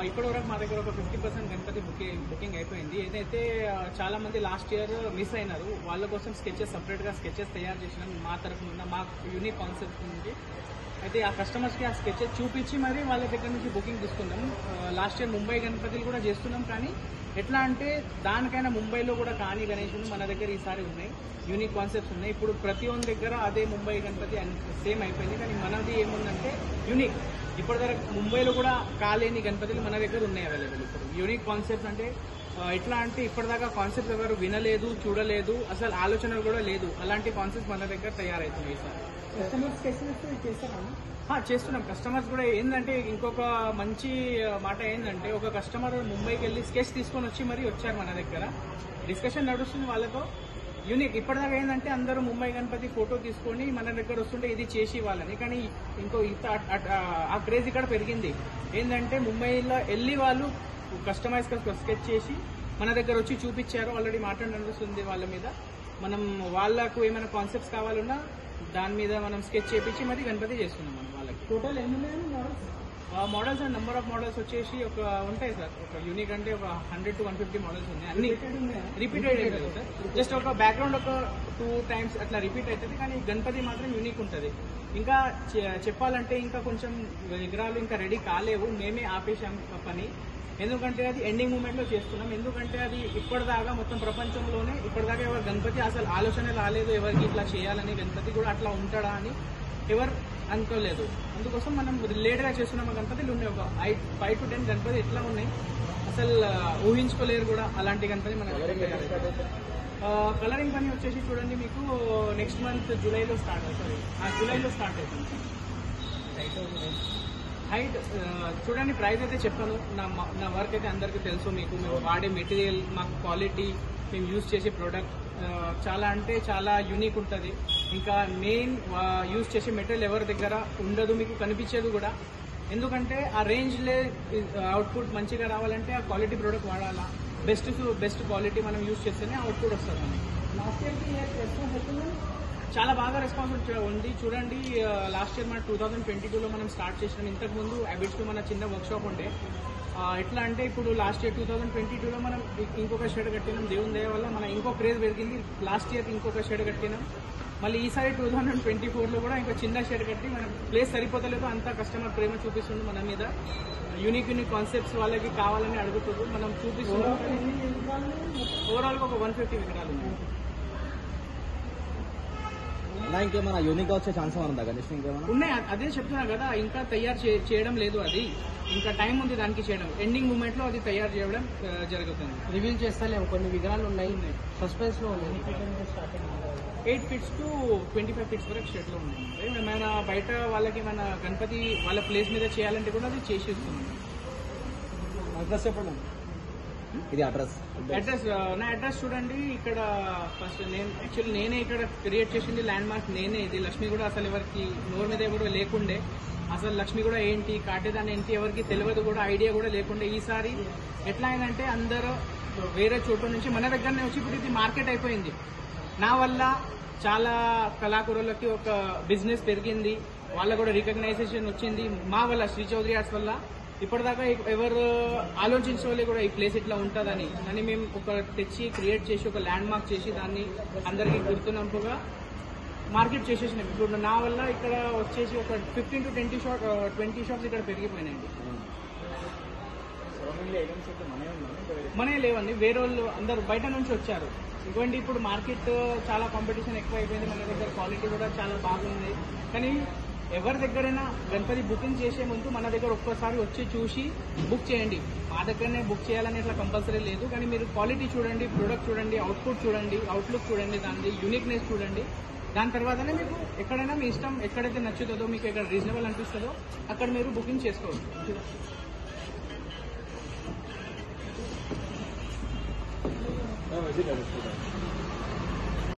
ఇప్పటి వరకు మా దగ్గర ఒక 50% గణపతి బుకింగ్ అయిపోయింది. ఏదైతే చాలా మంది లాస్ట్ ఇయర్ మిస్ అయినారు వాళ్ళ కోసం సపరేట్ గా స్కెచెస్ తయారు చేసినాం మా తరఫున, మా యూనిక్ కాన్సెప్ట్ నుంచి. అయితే ఆ కస్టమర్స్ కి ఆ స్కెచెస్ చూపించి మరి వాళ్ళ దగ్గర నుంచి బుకింగ్ తీసుకున్నాం. లాస్ట్ ఇయర్ ముంబై గణపతిలు కూడా చేస్తున్నాం, కానీ ఎట్లా అంటే దానికైనా ముంబైలో కూడా కాని గణేశులు మన దగ్గర ఈసారి ఉన్నాయి, యూనిక్ కాన్సెప్ట్స్ ఉన్నాయి. ఇప్పుడు ప్రతి ఒక్క దగ్గర అదే ముంబై గణపతి సేమ్ అయిపోయింది, కానీ మనది ఏముందంటే యూనిక్. ఇప్పటివరకు ముంబైలో కూడా కాలేని గణపతులు మన దగ్గర ఉన్నాయి అవైలబుల్. ఇప్పుడు యూనిక్ కాన్సెప్ట్ అంటే ఎట్లా అంటే ఇప్పటిదాకా కాన్సెప్ట్ ఎవరు వినలేదు, చూడలేదు, అసలు ఆలోచనలు కూడా లేదు. అలాంటి కాన్సెప్ట్ మన దగ్గర తయారవుతున్నాయి సార్. చేస్తున్నాం. కస్టమర్స్ కూడా ఏంటంటే ఇంకొక మంచి మాట ఏంటంటే ఒక కస్టమర్ ముంబైకి వెళ్ళి స్కెచ్ తీసుకొని మరీ వచ్చారు మన దగ్గర. డిస్కషన్ నడుస్తుంది వాళ్ళతో. యూనిక్ ఇప్పటిదాకా ఏంటంటే అందరూ ముంబై గణపతి ఫోటో తీసుకొని మన దగ్గర వస్తుంటే ఇది చేసి ఇవ్వాలని, కానీ ఆ క్రేజ్ ఇక్కడ పెరిగింది. ఏంటంటే ముంబైలో వెళ్ళి వాళ్ళు కస్టమైజ్ స్కెచ్ చేసి మన దగ్గర వచ్చి చూపించారు. ఆల్రెడీ మాట్లాడి నడుస్తుంది వాళ్ళ మీద. మనం వాళ్ళకు ఏమైనా కాన్సెప్ట్స్ కావాలన్నా దాని మీద మనం స్కెచ్ చేపించి మరి గణపతి చేస్తున్నాం మనం వాళ్ళకి. టోటల్ ఎన్ని models and number of models వచ్చేసి ఒక ఉంటాయి సార్. ఒక యూనిక్ అంటే ఒక 100 to 150 మోడల్స్ ఉన్నాయి. అన్ని రిపీటెడ్ అవుతుంది సార్. జస్ట్ ఒక బ్యాక్గ్రౌండ్ ఒక 2 times అట్లా రిపీట్ అవుతుంది, కానీ గణపతి మాత్రం యూనిక్ ఉంటుంది. ఇంకా చెప్పాలంటే ఇంకా కొంచెం విగ్రహాలు ఇంకా రెడీ కాలేవు, మేమే ఆపేసాం పని. ఎందుకంటే అది ఎండింగ్ మూమెంట్ లో చేస్తున్నాం. ఎందుకంటే అది ఇప్పటిదాకా మొత్తం ప్రపంచంలోనే ఇప్పటిదాకా ఎవరు గణపతి అసలు ఆలోచన రాలేదు ఎవరికి ఇట్లా చేయాలని, గణపతి కూడా అట్లా ఉంటాడా అని ఎవరు అనుకోలేదు. అందుకోసం మనం లేట్ గా చేస్తున్నాం. గణపతిలు ఉన్నాయి ఒక 5 to 10 గణపతి ఎట్లా ఉన్నాయి అసలు ఊహించుకోలేరు కూడా. అలాంటి గణపతి మన కలరింగ్ పని వచ్చేసి చూడండి, మీకు నెక్స్ట్ మంత్ జూలైలో స్టార్ట్ అవుతుంది. హైట్ చూడండి, ప్రైస్ అయితే చెప్పాను. నా వర్క్ అయితే అందరికీ తెలుసు. మీకు మేము వాడే మెటీరియల్, మాకు క్వాలిటీ, మేము యూజ్ చేసే ప్రోడక్ట్ చాలా అంటే చాలా యూనిక్ ఉంటుంది. ఇంకా మెయిన్ యూజ్ చేసే మెటీరియల్ ఎవరి దగ్గర ఉండదు, మీకు కనిపించేది కూడా. ఎందుకంటే ఆ రేంజ్లే అవుట్పుట్ మంచిగా రావాలంటే ఆ క్వాలిటీ ప్రోడక్ట్ వాడాలా. బెస్ట్ క్వాలిటీ మనం యూజ్ చేస్తేనే అవుట్పుట్ వస్తుంది మనకి. లాస్ట్ ఇయర్ చాలా బాగా రెస్పాన్స్ ఉంది. చూడండి, లాస్ట్ ఇయర్ మన 2022లో మనం స్టార్ట్ చేసినాం. ఇంతకు ముందు అబిట్స్లో మన చిన్న వర్క్షాప్ ఉండే. ఎట్లా అంటే ఇప్పుడు లాస్ట్ ఇయర్ 2022లో మనం ఇంకొక షెడ్ కట్టినాం. దేవుని దయ వల్ల మన ఇంకో క్రేజ్ పెరిగింది. లాస్ట్ ఇయర్ ఇంకొక షెడ్ కట్టినాం. మళ్ళీ ఈసారి 2024లో కూడా ఇంకో చిన్న షెడ్ కట్టి మన ప్లేస్ సరిపోతలేదు, అంతా కస్టమర్ ప్రేమ చూపిస్తుంది మన మీద. యూనిక్ కాన్సెప్ట్స్ వాళ్ళకి కావాలని అడుగుతుంది, మనం చూపిస్తున్నాం. ఓవరాల్గా ఒక 150 విగ్రహాలు ఉన్నాయి. ఇంకేమైనా యూనిక్ గా వచ్చే ఛాన్స్ ఉందా గణేష్? ఇంకేమైనా ఉన్నాయి, అదే చెప్తున్నా కదా. ఇంకా తయారు చేయడం లేదు, అది ఇంకా టైం ఉంది దానికి చేయడం. ఎండింగ్ మూమెంట్ లో అది తయారు చేయడం జరుగుతుంది. రివీల్ చేస్తలేము, కొన్ని విగ్రహాలు ఉన్నాయి సస్పెన్స్ లో ఉన్నాయి. 8 feet to 25 feet వరకు షెడ్ లో ఉన్నాయి. ఏమైనా బయట వాళ్ళకి మన గణపతి వాళ్ళ ప్లేస్ మీద చేయాలంటే కూడా అది చేసి ఇస్తున్నాం. అడ్రస్ చెప్పండి. ఇది అడ్రస్ నా అడ్రస్ చూడండి. ఇక్కడ ఫస్ట్ నేనే ఇక్కడ క్రియేట్ చేసింది ల్యాండ్ మార్క్ నేనే. ఇది లక్ష్మి కూడా అసలు ఎవరికి నోరు మీద కూడా లేకుండే. అసలు లక్ష్మి కూడా ఏంటి, కాటేదాన్ని ఏంటి ఎవరికి తెలియదు కూడా, ఐడియా కూడా లేకుండే. ఈసారి ఎట్లా అయిందంటే అందరూ వేరే చోటు నుంచి మన దగ్గరనే వచ్చి ఇప్పుడు ఇది మార్కెట్ అయిపోయింది. నా వల్ల చాలా కళాకారులకి ఒక బిజినెస్ పెరిగింది, వాళ్ళకు కూడా రికగ్నైజేషన్ వచ్చింది. మా వల్ల శ్రీ చౌదరి ఆర్ట్స్ వల్ల ఇప్పటిదాకా ఎవరు ఆలోచించలే కూడా ఈ ప్లేస్ ఇట్లా ఉంటుందని. అని మేము ఒక తెచ్చి క్రియేట్ చేసి ఒక ల్యాండ్ మార్క్ చేసి దాన్ని అందరికీ గుర్తున్నంపుగా మార్కెట్ చేసేసినాం. ఇప్పుడు నా వల్ల ఇక్కడ వచ్చేసి ఒక 15 to 20 షాప్స్ ఇక్కడ పెరిగిపోయినాయండి. మనే లేవండి, వేరే వాళ్ళు అందరు బయట నుంచి వచ్చారు. ఇంకోటి ఇప్పుడు మార్కెట్ చాలా కాంపిటీషన్ ఎక్కువ అయిపోయింది. మన దగ్గర క్వాలిటీ కూడా చాలా బాగుంది. కానీ ఎవరి దగ్గరైనా గణపతి బుకింగ్ చేసే ముందు మన దగ్గర ఒక్కసారి వచ్చి చూసి బుక్ చేయండి. మా దగ్గరనే బుక్ చేయాలని ఇట్లా కంపల్సరీ లేదు, కానీ మీరు క్వాలిటీ చూడండి, ప్రొడక్ట్ చూడండి, అవుట్పుట్ చూడండి, అవుట్లుక్ చూడండి, దాని యూనిక్నెస్ చూడండి. దాని తర్వాతనే మీకు ఎక్కడైనా మీ ఇష్టం ఎక్కడైతే నచ్చుతుందో, మీకు ఎక్కడ రీజనబుల్ అనిపిస్తుందో అక్కడ మీరు బుకింగ్ చేసుకోవచ్చు.